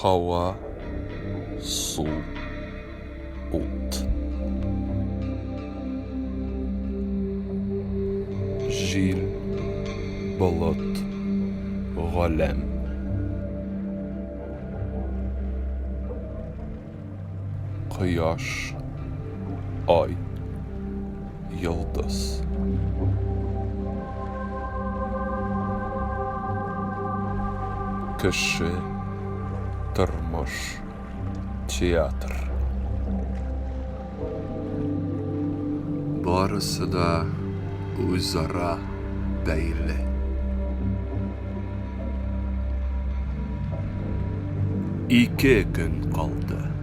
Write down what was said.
Hava, su, ot. Jil, balıt, kalem. Kıyaş, ay, yıldız. Kişi, tırmış, tiyatr. Barısı da üzara belli. İki gün kaldı.